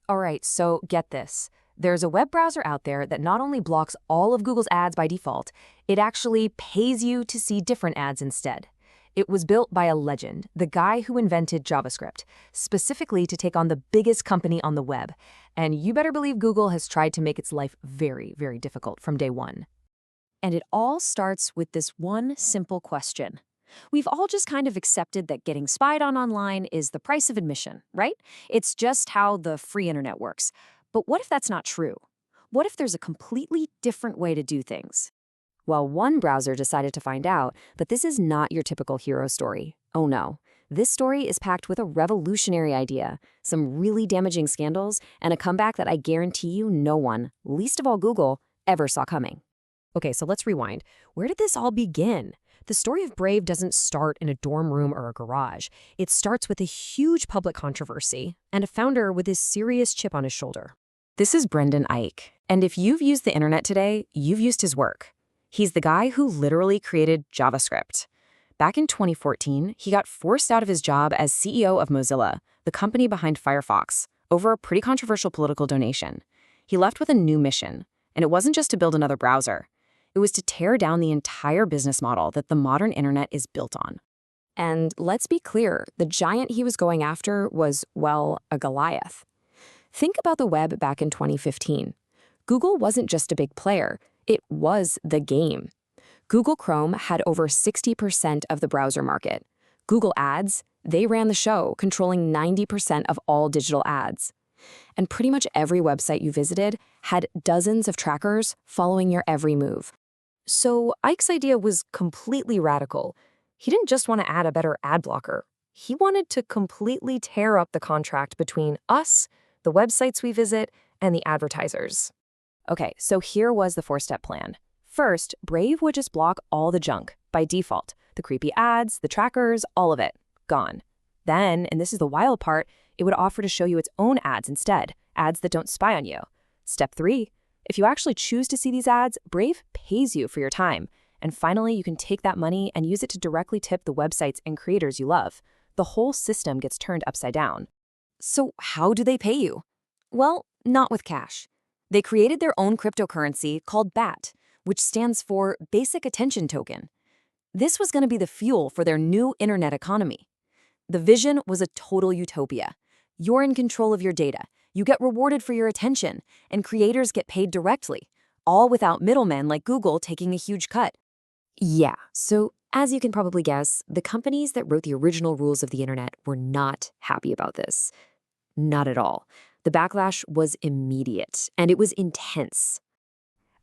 All right, so get this. There's a web browser out there that not only blocks all of Google's ads by default, it actually pays you to see different ads instead. It was built by a legend, the guy who invented JavaScript, specifically to take on the biggest company on the web. And you better believe Google has tried to make its life very, very difficult from day one. And it all starts with this one simple question. We've all just kind of accepted that getting spied on online is the price of admission, right? It's just how the free internet works. But what if that's not true? What if there's a completely different way to do things? Well, one browser decided to find out, but this is not your typical hero story. Oh no. This story is packed with a revolutionary idea, some really damaging scandals, and a comeback that I guarantee you no one, least of all Google, ever saw coming. Okay, so let's rewind. Where did this all begin? The story of Brave doesn't start in a dorm room or a garage. It starts with a huge public controversy and a founder with his serious chip on his shoulder. This is Brendan Eich, and if you've used the internet today, you've used his work. He's the guy who literally created JavaScript. Back in 2014, he got forced out of his job as CEO of Mozilla, the company behind Firefox, over a pretty controversial political donation. He left with a new mission, and it wasn't just to build another browser. It was to tear down the entire business model that the modern internet is built on. And let's be clear, the giant he was going after was, well, a Goliath. Think about the web back in 2015. Google wasn't just a big player, it was the game. Google Chrome had over 60% of the browser market. Google Ads, they ran the show, controlling 90% of all digital ads. And pretty much every website you visited had dozens of trackers following your every move. So Ike's idea was completely radical. He didn't just want to add a better ad blocker. He wanted to completely tear up the contract between us, the websites we visit, and the advertisers. Okay, so here was the four-step plan. First, Brave would just block all the junk by default. The creepy ads, the trackers, all of it. Gone. Then, and this is the wild part, it would offer to show you its own ads instead, ads that don't spy on you. Step 3. If you actually choose to see these ads, Brave pays you for your time. And finally, you can take that money and use it to directly tip the websites and creators you love. The whole system gets turned upside down. So how do they pay you? Well, not with cash. They created their own cryptocurrency called BAT, which stands for Basic Attention Token. This was going to be the fuel for their new internet economy. The vision was a total utopia. You're in control of your data. You get rewarded for your attention, and creators get paid directly, all without middlemen like Google taking a huge cut. Yeah, so as you can probably guess, the companies that wrote the original rules of the internet were not happy about this. Not at all. The backlash was immediate, and it was intense.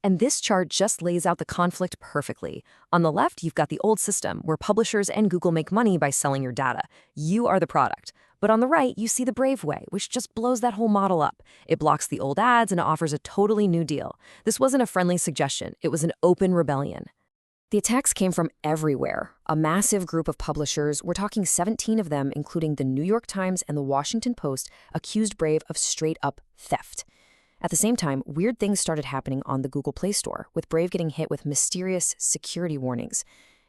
And this chart just lays out the conflict perfectly. On the left, you've got the old system where publishers and Google make money by selling your data. You are the product. But on the right, you see the Brave way, which just blows that whole model up. It blocks the old ads and offers a totally new deal. This wasn't a friendly suggestion. It was an open rebellion. The attacks came from everywhere. A massive group of publishers, we're talking 17 of them, including the New York Times and the Washington Post, accused Brave of straight-up theft. At the same time, weird things started happening on the Google Play Store, with Brave getting hit with mysterious security warnings.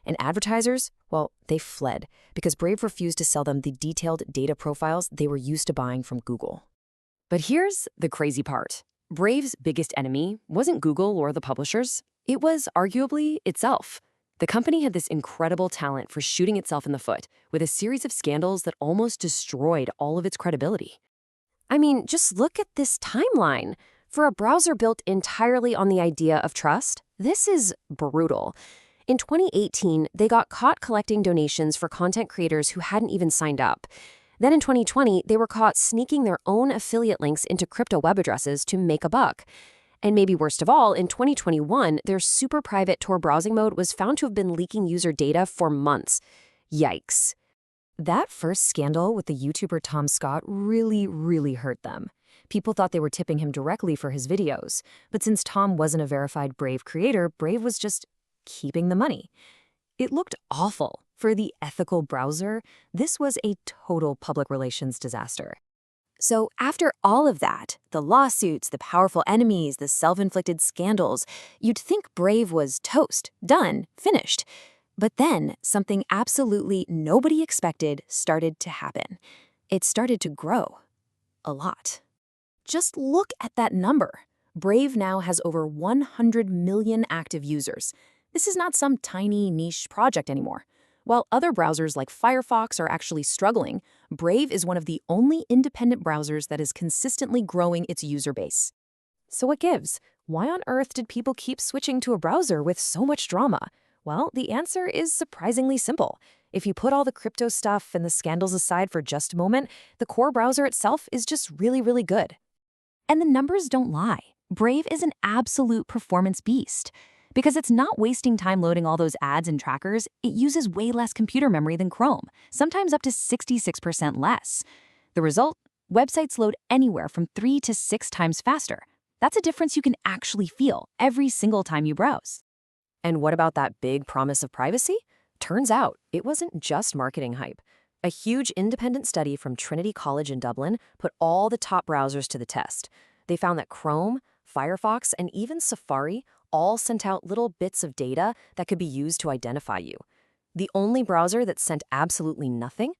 And advertisers, well, they fled because Brave refused to sell them the detailed data profiles they were used to buying from Google. But here's the crazy part. Brave's biggest enemy wasn't Google or the publishers. It was arguably itself. The company had this incredible talent for shooting itself in the foot with a series of scandals that almost destroyed all of its credibility. I mean, just look at this timeline. For a browser built entirely on the idea of trust, this is brutal. In 2018, they got caught collecting donations for content creators who hadn't even signed up. Then in 2020, they were caught sneaking their own affiliate links into crypto web addresses to make a buck. And maybe worst of all, in 2021, their super private Tor browsing mode was found to have been leaking user data for months. Yikes. That first scandal with the YouTuber Tom Scott really hurt them. People thought they were tipping him directly for his videos. But since Tom wasn't a verified Brave creator, Brave was just keeping the money. It looked awful. For the ethical browser, this was a total public relations disaster. So after all of that, the lawsuits, the powerful enemies, the self-inflicted scandals, you'd think Brave was toast, done, finished. But then something absolutely nobody expected started to happen. It started to grow. A lot. just look at that number. Brave now has over 100 million active users. This is not some tiny niche project anymore. While other browsers like Firefox are actually struggling, Brave is one of the only independent browsers that is consistently growing its user base. So what gives? Why on earth did people keep switching to a browser with so much drama? Well, the answer is surprisingly simple. If you put all the crypto stuff and the scandals aside for just a moment, the core browser itself is just really, really good. And the numbers don't lie. Brave is an absolute performance beast. Because it's not wasting time loading all those ads and trackers, it uses way less computer memory than Chrome, sometimes up to 66% less. The result? Websites load anywhere from 3 to 6 times faster. That's a difference you can actually feel every single time you browse. And what about that big promise of privacy? Turns out it wasn't just marketing hype. A huge independent study from Trinity College in Dublin put all the top browsers to the test. They found that Chrome, Firefox, and even Safari all sent out little bits of data that could be used to identify you. The only browser that sent absolutely nothing?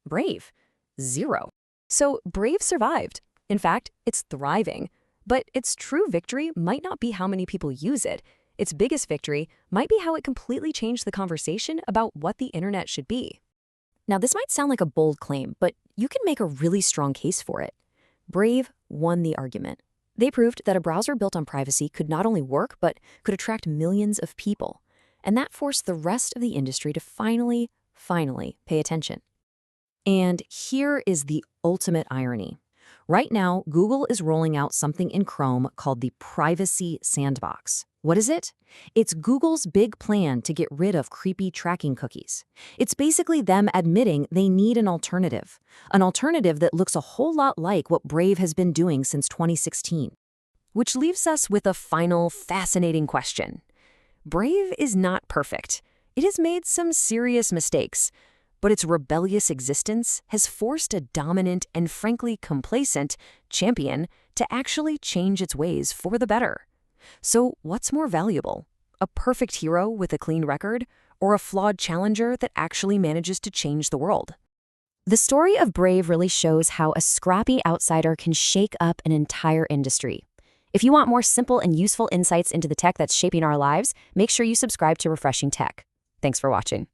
Brave. 0. So Brave survived. In fact, it's thriving. But its true victory might not be how many people use it. Its biggest victory might be how it completely changed the conversation about what the internet should be. Now, this might sound like a bold claim, but you can make a really strong case for it. Brave won the argument. They proved that a browser built on privacy could not only work, but could attract millions of people. And that forced the rest of the industry to finally pay attention. And here is the ultimate irony. Right now, Google is rolling out something in Chrome called the Privacy Sandbox. What is it? It's Google's big plan to get rid of creepy tracking cookies. It's basically them admitting they need an alternative that looks a whole lot like what Brave has been doing since 2016. Which leaves us with a final fascinating question. Brave is not perfect. It has made some serious mistakes, but its rebellious existence has forced a dominant and frankly complacent champion to actually change its ways for the better. So what's more valuable? A perfect hero with a clean record, or a flawed challenger that actually manages to change the world? The story of Brave really shows how a scrappy outsider can shake up an entire industry. If you want more simple and useful insights into the tech that's shaping our lives, make sure you subscribe to Refreshing Tech. Thanks for watching.